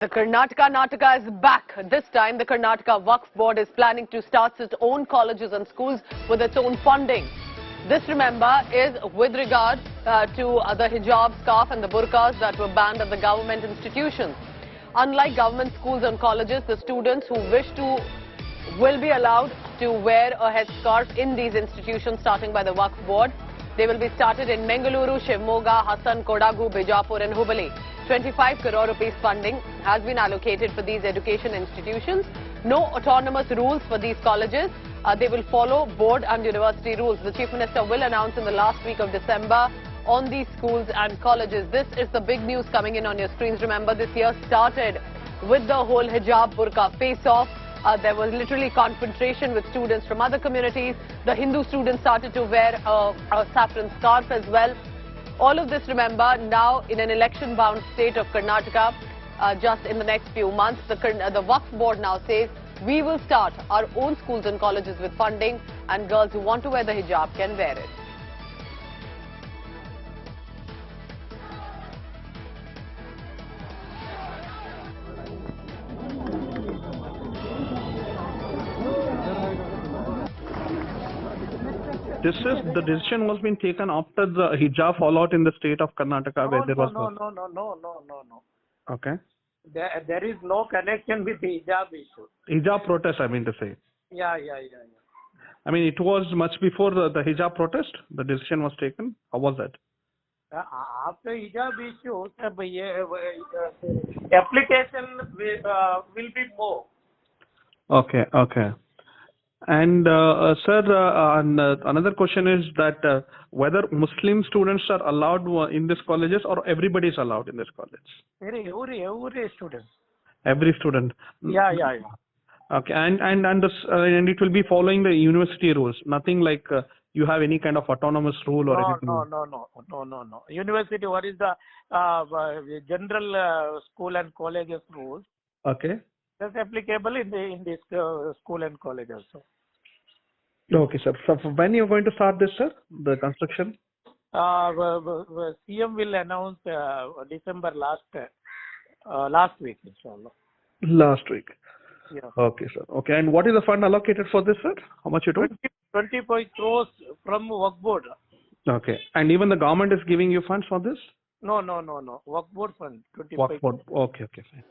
The Karnataka is back. This time, the Karnataka Waqf board is planning to start its own colleges and schools with its own funding. This, remember, is with regard to the hijab, scarf and the burqas that were banned at the government institutions. Unlike government schools and colleges, the students who wish to will be allowed to wear a headscarf in these institutions, starting by the Waqf board. They will be started in Mangaluru, Shivmogga, Hassan, Kodagu, Bijapur and Hubballi. 25 crore rupees funding has been allocated for these education institutions. No autonomous rules for these colleges. They will follow board and university rules. The Chief Minister will announce in the last week of December on these schools and colleges. This is the big news coming in on your screens. Remember, this year started with the whole hijab burqa face-off. There was literally confrontation with students from other communities. The Hindu students started to wear a saffron scarf as well. All of this, remember, now in an election-bound state of Karnataka, just in the next few months, the Waqf board now says, we will start our own schools and colleges with funding, and girls who want to wear the hijab can wear it. The decision was being taken after the hijab fallout in the state of Karnataka, where there was No. Okay. There is no connection with the hijab issue. Hijab protest, I mean to say. Yeah. I mean, it was much before the hijab protest. The decision was taken. How was that? After hijab issue, application will be more. Okay. And sir, another question is that whether Muslim students are allowed in these colleges or everybody is allowed in this college? Every student. Every student. Yeah. Okay, and it will be following the university rules. Nothing like you have any kind of autonomous rule or anything. No. University, what is the general school and colleges rules? Okay. That's applicable in this school and college also. Okay, sir. So when you are going to start this, sir, the construction? CM will announce December last week, inshallah. Last week. Yeah. Okay, sir. Okay, and what is the fund allocated for this, sir? How much you told? 25 crores from Waqf board. Okay, and even the government is giving you funds for this? No. Waqf board fund. 25. Waqf board. Okay, fine.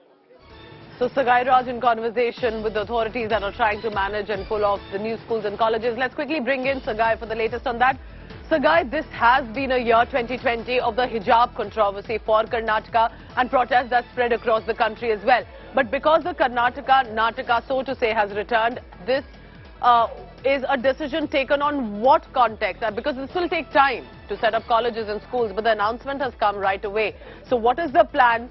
So Sagai Raj in conversation with the authorities that are trying to manage and pull off the new schools and colleges. Let's quickly bring in Sagai for the latest on that. Sagai, this has been a year 2020 of the hijab controversy for Karnataka and protests that spread across the country as well. But because the Karnataka, so to say, has returned, this is a decision taken on what context? Because this will take time to set up colleges and schools, but the announcement has come right away. So what is the plan?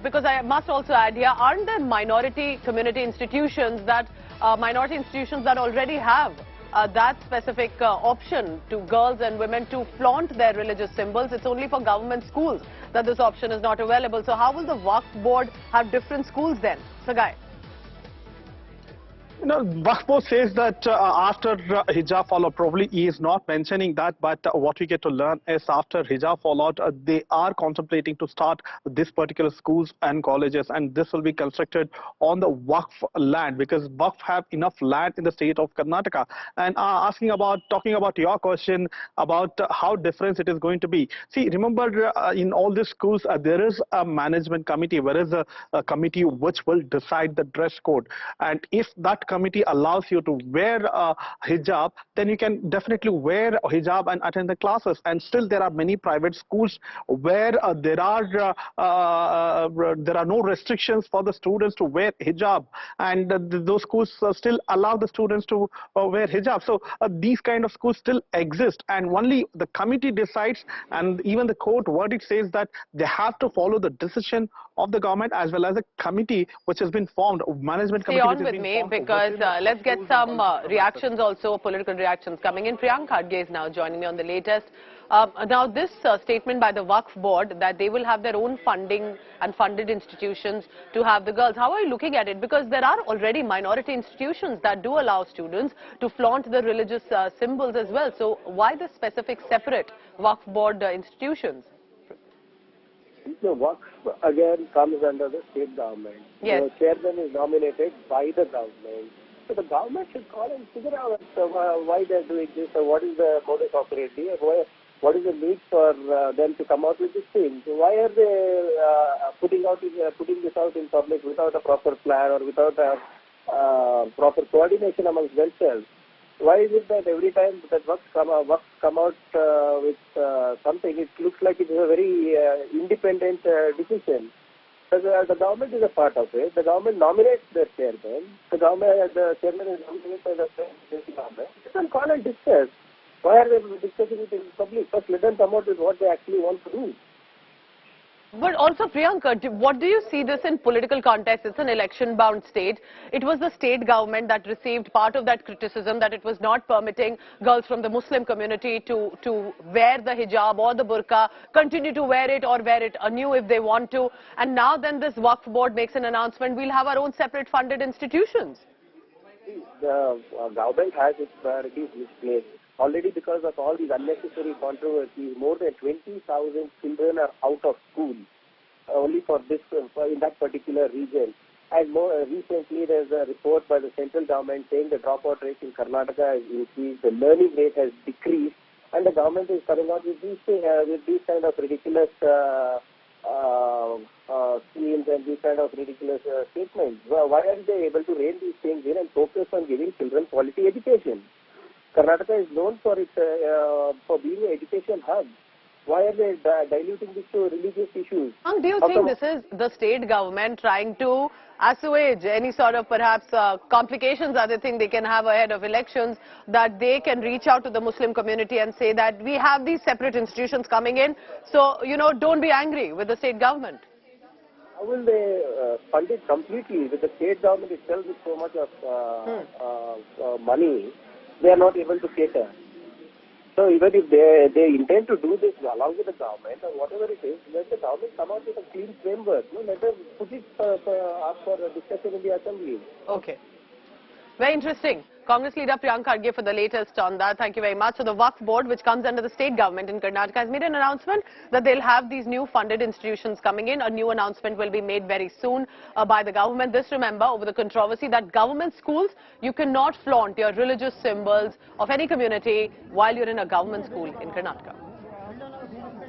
Because I must also add here, aren't there minority community institutions that already have that specific option to girls and women to flaunt their religious symbols? It's only for government schools that this option is not available. So how will the Waqf board have different schools then? Sagai. Waqf board says that after hijab fallout, probably he is not mentioning that, but what we get to learn is after hijab fallout, they are contemplating to start this particular schools and colleges, and this will be constructed on the Waqf land, because Waqf have enough land in the state of Karnataka. And talking about your question about how different it is going to be. See, remember in all these schools, there is a management committee, there is a committee which will decide the dress code. And if that committee allows you to wear hijab, then you can definitely wear hijab and attend the classes. And still there are many private schools where there are no restrictions for the students to wear hijab, and those schools still allow the students to wear hijab. So these kind of schools still exist, and only the committee decides, and even the court verdict says that they have to follow the decision of the government as well as a committee which has been formed, management committee. Stay on with me, because let's get some reactions also, political reactions coming in. Priyank Khadge is now joining me on the latest. Now this statement by the Waqf board that they will have their own funding and funded institutions to have the girls. How are you looking at it? Because there are already minority institutions that do allow students to flaunt the religious symbols as well. So why the specific separate Waqf board institutions? The Waqf again comes under the state government. Yes. The chairman is nominated by the government. So the government should call and figure out why they're doing this, or what is the modus operandi, and what is the need for them to come out with this thing. So why are they putting this out in public without a proper plan or without a proper coordination amongst themselves? Why is it that every time that Waqf come out with something, it looks like it is a very independent decision? The government is a part of it. The government nominates the chairman. The chairman is nominated by the government. Let them call and discuss. Why are they discussing it in public? First, let them come out with what they actually want to do. But also, Priyanka, what do you see this in political context? It's an election-bound state. It was the state government that received part of that criticism that it was not permitting girls from the Muslim community to wear the hijab or the burqa, continue to wear it or wear it anew if they want to. And now then this Waqf board makes an announcement, we'll have our own separate funded institutions. The government has its priorities misplaced. Already because of all these unnecessary controversies, more than 20,000 children are out of school only for this in that particular region. And more recently, there's a report by the central government saying the dropout rate in Karnataka has increased, the learning rate has decreased, and the government is coming out with these kind of ridiculous schemes and these kind of ridiculous statements. Why aren't they able to rein these things in and focus on giving children quality education? Karnataka is known for its for being an education hub. Why are they diluting this to religious issues? Do you think this is the state government trying to assuage any sort of perhaps complications that they think they can have ahead of elections, that they can reach out to the Muslim community and say that we have these separate institutions coming in, so, you know, don't be angry with the state government? How will they fund it completely with the state government itself with so much of money? They are not able to cater. So even if they intend to do this along with the government or whatever it is, let the government come out with a clean framework. No, let them put it up for discussion in the assembly. Okay. Very interesting. Congress leader Priyanka for the latest on that. Thank you very much. So the Waqf board, which comes under the state government in Karnataka, has made an announcement that they'll have these new funded institutions coming in. A new announcement will be made very soon by the government. This, remember, over the controversy that government schools, you cannot flaunt your religious symbols of any community while you're in a government school in Karnataka.